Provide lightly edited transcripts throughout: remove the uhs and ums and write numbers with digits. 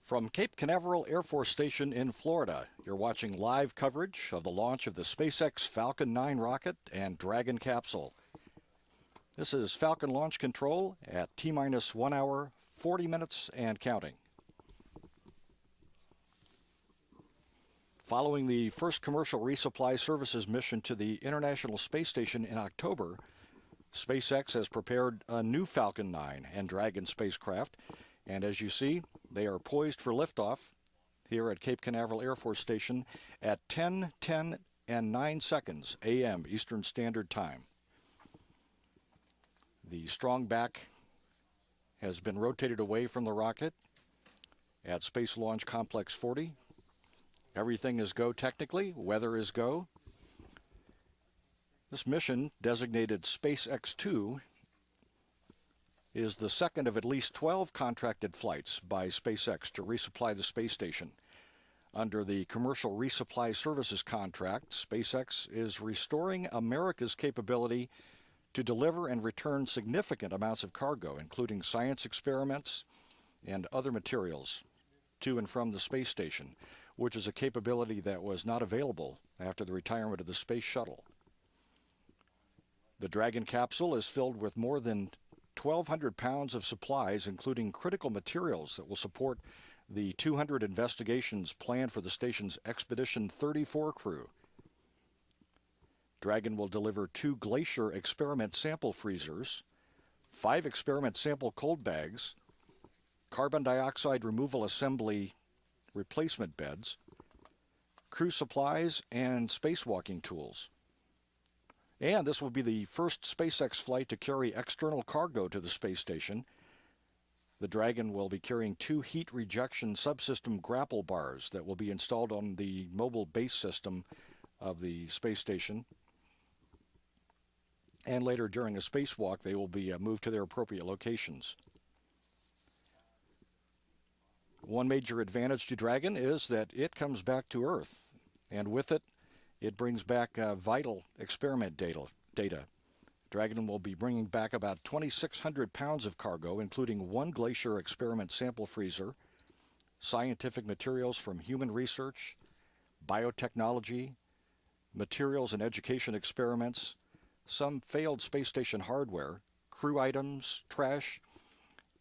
From Cape Canaveral Air Force Station in Florida, you're watching live coverage of the launch of the SpaceX Falcon 9 rocket and Dragon capsule. This is Falcon launch control at T-minus 1 hour, 40 minutes and counting. Following the first commercial resupply services mission to the International Space Station in October, SpaceX has prepared a new Falcon 9 and Dragon spacecraft, and as you see, they are poised for liftoff here at Cape Canaveral Air Force Station at 10:10 and 9 seconds a.m. Eastern Standard Time. The strong back has been rotated away from the rocket at Space Launch Complex 40. Everything is go technically. Weather is go. This mission, designated SpaceX-2, is the second of at least 12 contracted flights by SpaceX to resupply the space station. Under the Commercial Resupply Services contract, SpaceX is restoring America's capability to deliver and return significant amounts of cargo, including science experiments and other materials, to and from the space station, which is a capability that was not available after the retirement of the space shuttle. The Dragon capsule is filled with more than 1,200 pounds of supplies, including critical materials that will support the 200 investigations planned for the station's Expedition 34 crew. Dragon will deliver 2 Glacier experiment sample freezers, 5 experiment sample cold bags, carbon dioxide removal assembly replacement beds, crew supplies, and spacewalking tools. And this will be the first SpaceX flight to carry external cargo to the space station. The Dragon will be carrying 2 heat rejection subsystem grapple bars that will be installed on the mobile base system of the space station. And later during a spacewalk, they will be moved to their appropriate locations. One major advantage to Dragon is that it comes back to Earth, and with it, it brings back vital experiment data. Dragon will be bringing back about 2,600 pounds of cargo, including 1 Glacier experiment sample freezer, scientific materials from human research, biotechnology, materials and education experiments, some failed space station hardware, crew items, trash,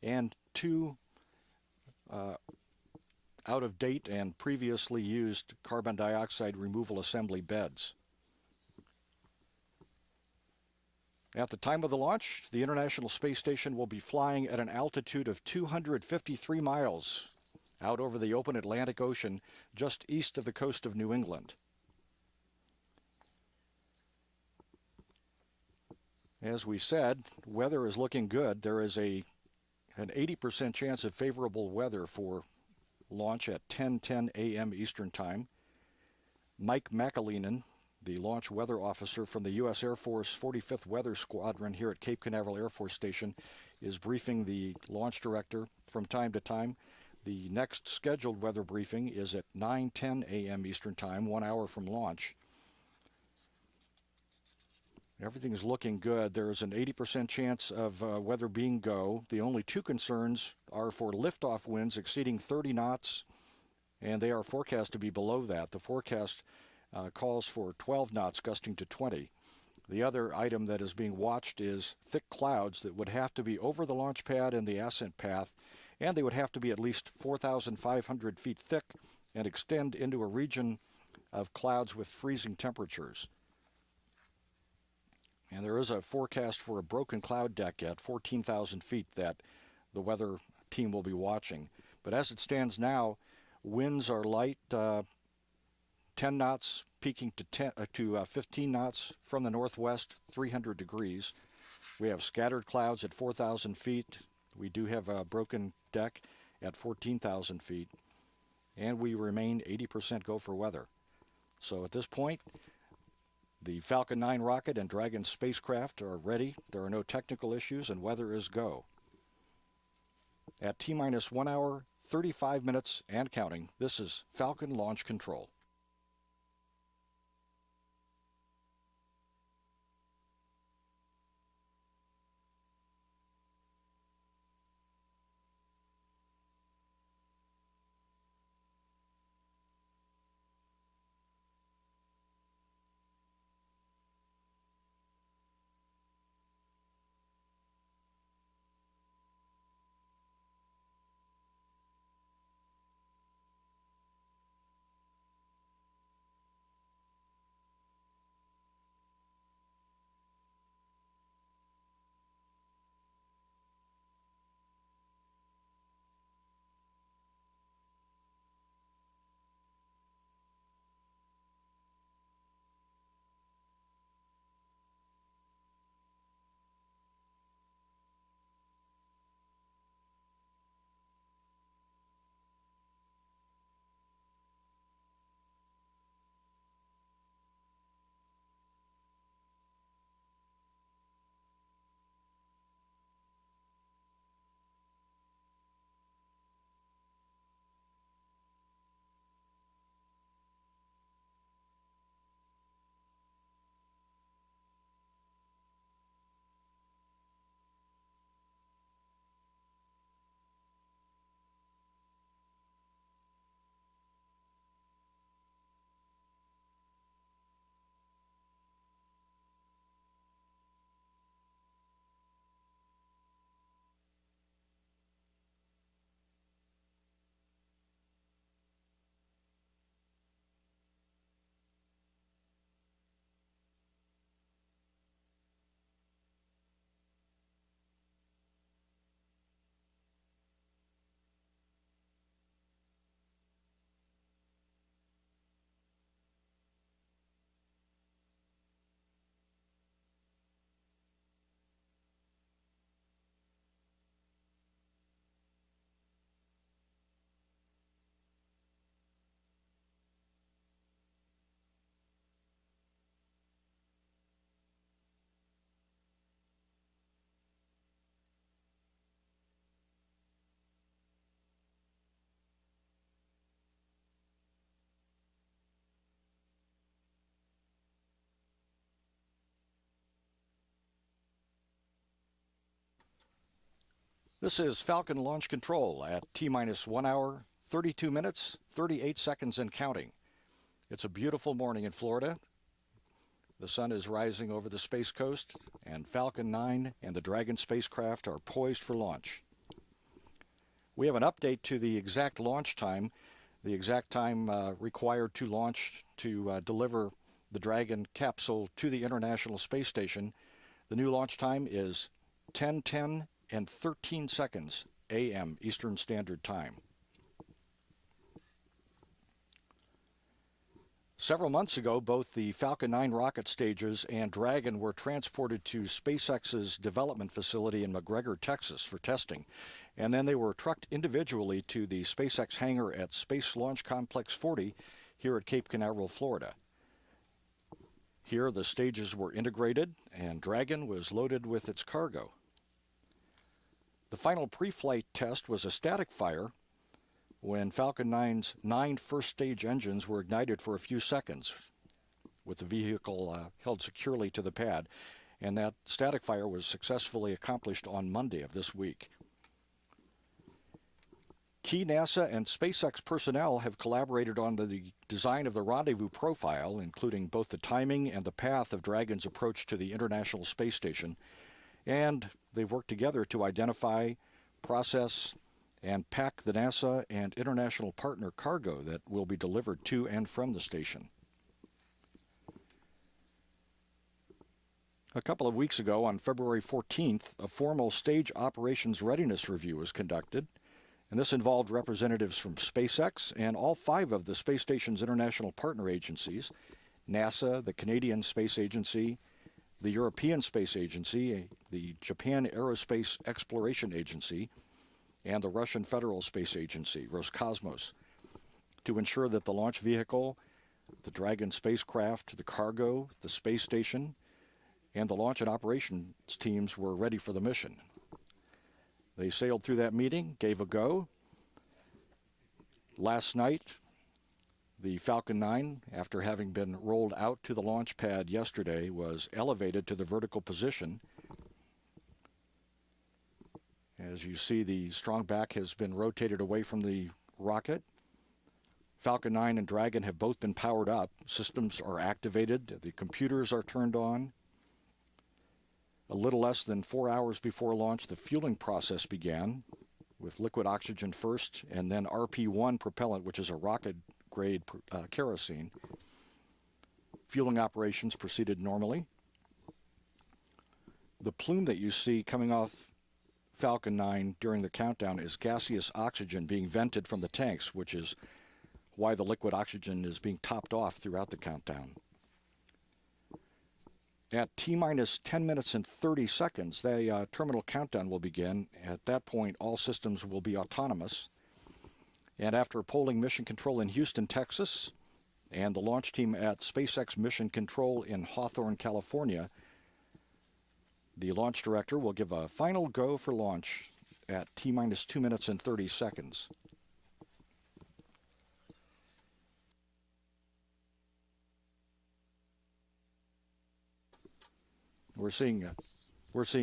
and 2 out-of-date and previously used carbon dioxide removal assembly beds. At the time of the launch, the International Space Station will be flying at an altitude of 253 miles out over the open Atlantic Ocean just east of the coast of New England. As we said, weather is looking good. There is an 80% chance of favorable weather for launch at 10:10 a.m. Eastern Time. Mike McAleenan, the launch weather officer from the U.S. Air Force 45th Weather Squadron here at Cape Canaveral Air Force Station, is briefing the launch director from time to time. The next scheduled weather briefing is at 9:10 a.m. Eastern Time, 1 hour from launch. Everything is looking good. There is an 80% chance of weather being go. The only 2 concerns are for liftoff winds exceeding 30 knots, and they are forecast to be below that. The forecast calls for 12 knots gusting to 20. The other item that is being watched is thick clouds that would have to be over the launch pad and the ascent path, and they would have to be at least 4,500 feet thick and extend into a region of clouds with freezing temperatures. And there is a forecast for a broken cloud deck at 14,000 feet that the weather team will be watching. But as it stands now, winds are light, 10 knots, peaking to 15 knots from the northwest, 300 degrees. We have scattered clouds at 4,000 feet. We do have a broken deck at 14,000 feet. And we remain 80% go for weather. So at this point, the Falcon 9 rocket and Dragon spacecraft are ready. There are no technical issues, and weather is go. At T-minus 1 hour, 35 minutes and counting, this is Falcon Launch Control. This is Falcon Launch Control at T-minus 1 hour, 32 minutes, 38 seconds and counting. It's a beautiful morning in Florida. The sun is rising over the Space Coast, and Falcon 9 and the Dragon spacecraft are poised for launch. We have an update to the exact launch time, required to launch to deliver the Dragon capsule to the International Space Station. The new launch time is 10:10 and 13 seconds a.m. Eastern Standard Time. Several months ago, both the Falcon 9 rocket stages and Dragon were transported to SpaceX's development facility in McGregor, Texas for testing, and then they were trucked individually to the SpaceX hangar at Space Launch Complex 40 here at Cape Canaveral, Florida. Here, the stages were integrated, and Dragon was loaded with its cargo. The final pre-flight test was a static fire when Falcon 9's 9 first-stage engines were ignited for a few seconds with the vehicle held securely to the pad, and that static fire was successfully accomplished on Monday of this week. Key NASA and SpaceX personnel have collaborated on the design of the rendezvous profile, including both the timing and the path of Dragon's approach to the International Space Station, and they've worked together to identify, process, and pack the NASA and international partner cargo that will be delivered to and from the station. A couple of weeks ago, on February 14th, a formal stage operations readiness review was conducted, and this involved representatives from SpaceX and all 5 of the space station's international partner agencies: NASA, the Canadian Space Agency, the European Space Agency, the Japan Aerospace Exploration Agency, and the Russian Federal Space Agency, Roscosmos, to ensure that the launch vehicle, the Dragon spacecraft, the cargo, the space station, and the launch and operations teams were ready for the mission. They sailed through that meeting, gave a go. Last night, the Falcon 9, after having been rolled out to the launch pad yesterday, was elevated to the vertical position. As you see, the strong back has been rotated away from the rocket. Falcon 9 and Dragon have both been powered up. Systems are activated. The computers are turned on. A little less than 4 hours before launch, the fueling process began, with liquid oxygen first, and then RP-1 propellant, which is a rocket-grade kerosene. Fueling operations proceeded normally. The plume that you see coming off Falcon 9 during the countdown is gaseous oxygen being vented from the tanks, which is why the liquid oxygen is being topped off throughout the countdown. At T-minus 10 minutes and 30 seconds, the terminal countdown will begin. At that point, all systems will be autonomous. And after polling Mission Control in Houston, Texas, and the launch team at SpaceX Mission Control in Hawthorne, California, the launch director will give a final go for launch at T-minus 2 minutes and 30 seconds. We're seeing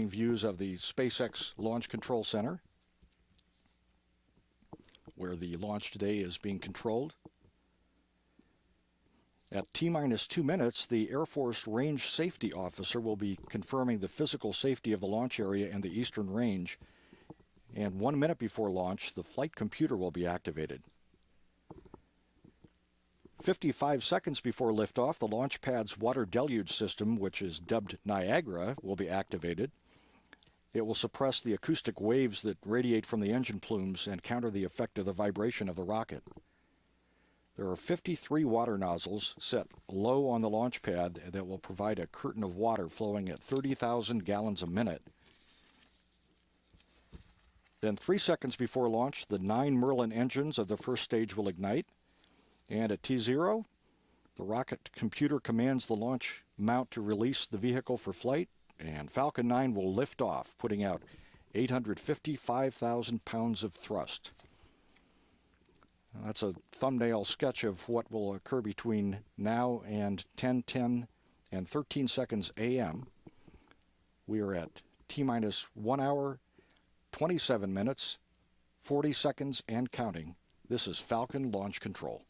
views of the SpaceX Launch Control Center, where the launch today is being controlled. At T-minus 2 minutes, the Air Force Range Safety Officer will be confirming the physical safety of the launch area and the Eastern Range. And 1 minute before launch, the flight computer will be activated. 55 seconds before liftoff, the launch pad's water deluge system, which is dubbed Niagara, will be activated. It will suppress the acoustic waves that radiate from the engine plumes and counter the effect of the vibration of the rocket. There are 53 water nozzles set low on the launch pad that will provide a curtain of water flowing at 30,000 gallons a minute. Then 3 seconds before launch, the 9 Merlin engines of the first stage will ignite. And at T0, the rocket computer commands the launch mount to release the vehicle for flight, and Falcon 9 will lift off, putting out 855,000 pounds of thrust. That's a thumbnail sketch of what will occur between now and 10:10 and 13 seconds a.m. We are at T-minus 1 hour, 27 minutes, 40 seconds and counting. This is Falcon Launch Control.